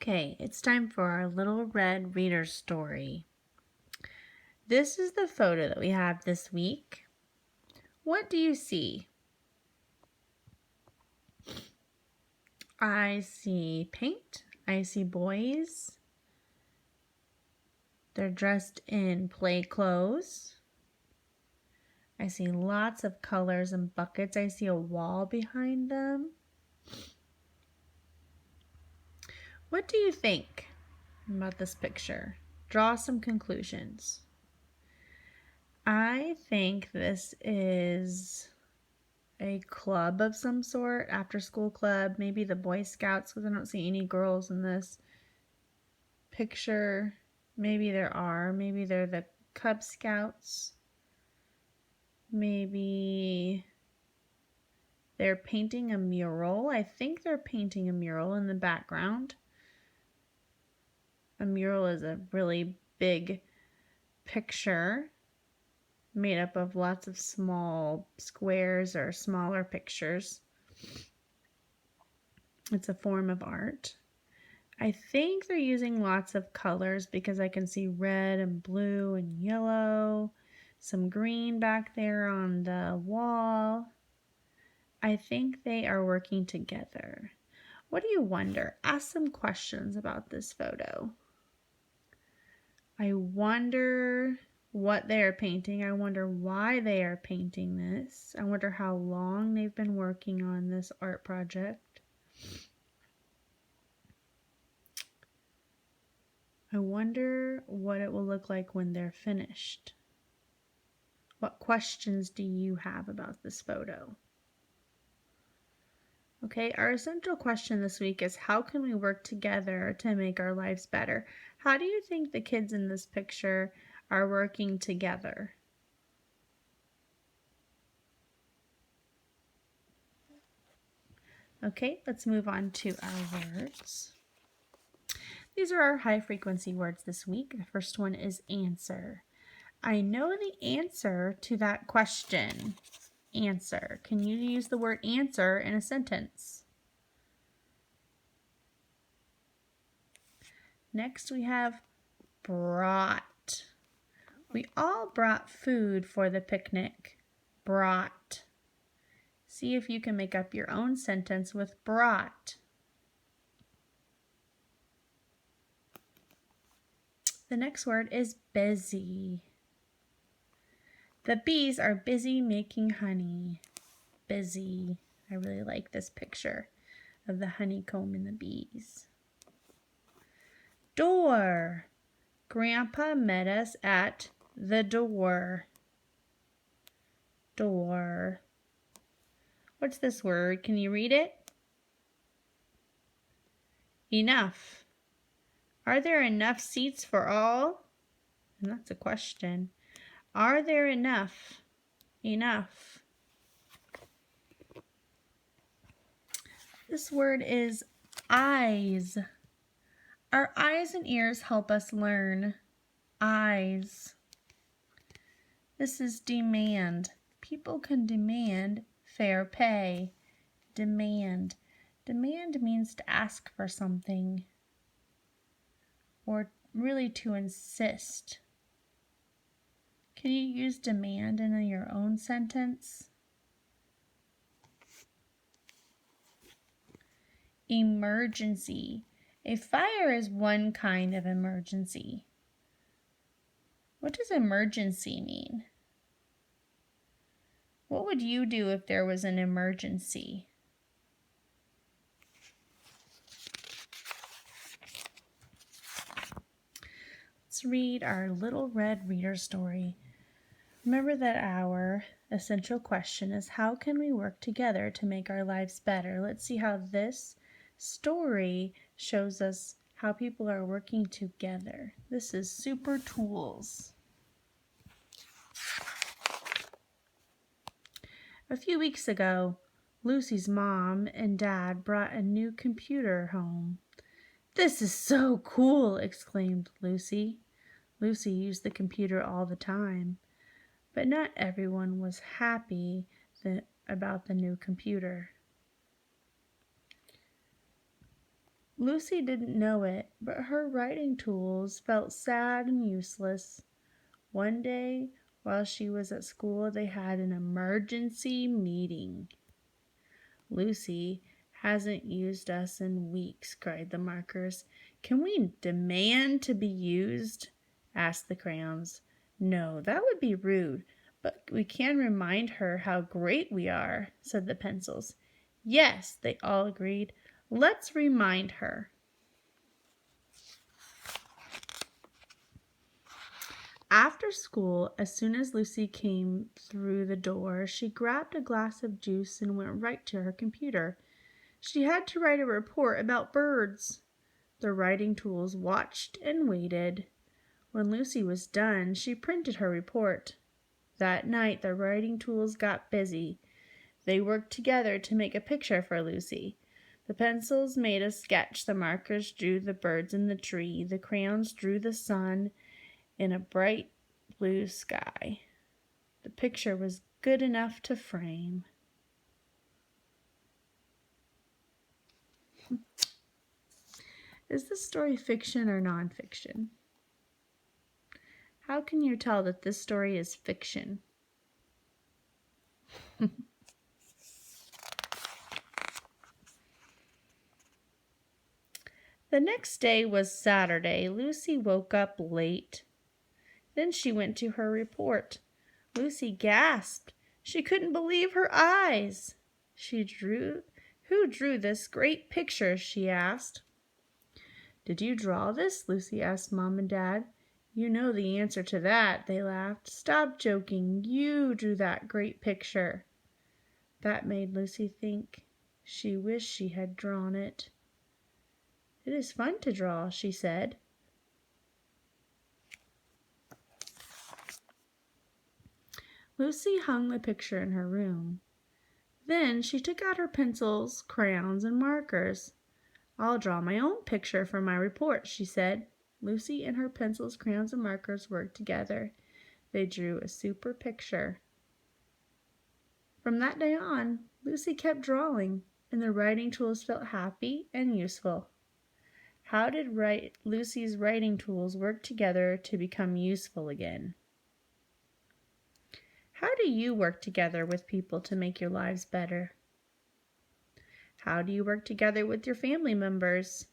Okay, it's time for our little red reader story. This is the photo that we have this week. What do you see? I see paint. I see boys. They're dressed in play clothes. I see lots of colors and buckets. I see a wall behind them. What do you think about this picture? Draw some conclusions. I think this is a club of some sort, after school club, maybe the Boy Scouts, because I don't see any girls in this picture. Maybe there are. Maybe they're the Cub Scouts. Maybe they're painting a mural. I think they're painting a mural in the background. A mural is a really big picture made up of lots of small squares or smaller pictures. It's a form of art. I think they're using lots of colors because I can see red and blue and yellow, some green back there on the wall. I think they are working together. What do you wonder? Ask some questions about this photo. I wonder what they are painting. I wonder why they are painting this. I wonder how long they've been working on this art project. I wonder what it will look like when they're finished. What questions do you have about this photo? Okay, our essential question this week is, how can we work together to make our lives better? How do you think the kids in this picture are working together? Okay, let's move on to our words. These are our high frequency words this week. The first one is answer. I know the answer to that question. Answer. Can you use the word answer in a sentence? Next we have brought. We all brought food for the picnic. Brought. See if you can make up your own sentence with brought. The next word is busy. The bees are busy making honey. Busy. I really like this picture of the honeycomb and the bees. Door. Grandpa met us at the door. Door. What's this word? Can you read it? Enough. Are there enough seats for all? And that's a question. Are there enough? Enough. This word is eyes. Our eyes and ears help us learn. Eyes. This is demand. People can demand fair pay. Demand. Demand means to ask for something, or really to insist. Can you use demand in your own sentence? Emergency. A fire is one kind of emergency. What does emergency mean? What would you do if there was an emergency? Let's read our little red reader story. Remember that our essential question is, how can we work together to make our lives better? Let's see how this story shows us how people are working together. This is Super Tools. A few weeks ago, Lucy's mom and dad brought a new computer home. "This is so cool!" exclaimed Lucy. Lucy used the computer all the time, but not everyone was happy about the new computer. Lucy didn't know it, but her writing tools felt sad and useless. One day, while she was at school, they had an emergency meeting. "Lucy hasn't used us in weeks," cried the markers. "Can we demand to be used?" asked the crayons. "No, that would be rude, but we can remind her how great we are," said the pencils. "Yes," they all agreed. "Let's remind her." After school, as soon as Lucy came through the door, she grabbed a glass of juice and went right to her computer. She had to write a report about birds. The writing tools watched and waited. When Lucy was done, she printed her report. That night, the writing tools got busy. They worked together to make a picture for Lucy. The pencils made a sketch, the markers drew the birds in the tree, the crayons drew the sun in a bright blue sky. The picture was good enough to frame. Is this story fiction or nonfiction? How can you tell that this story is fiction? The next day was Saturday. Lucy woke up late. Then she went to her report. Lucy gasped. She couldn't believe her eyes. Who drew this great picture?" she asked. "Did you draw this?" Lucy asked Mom and Dad. "You know the answer to that," they laughed. "Stop joking. You drew that great picture." That made Lucy think. She wished she had drawn it. "It is fun to draw," she said. Lucy hung the picture in her room. Then she took out her pencils, crayons, and markers. "I'll draw my own picture for my report," she said. Lucy and her pencils, crayons, and markers worked together. They drew a super picture. From that day on, Lucy kept drawing, and the writing tools felt happy and useful. How did Lucy's writing tools work together to become useful again? How do you work together with people to make your lives better? How do you work together with your family members?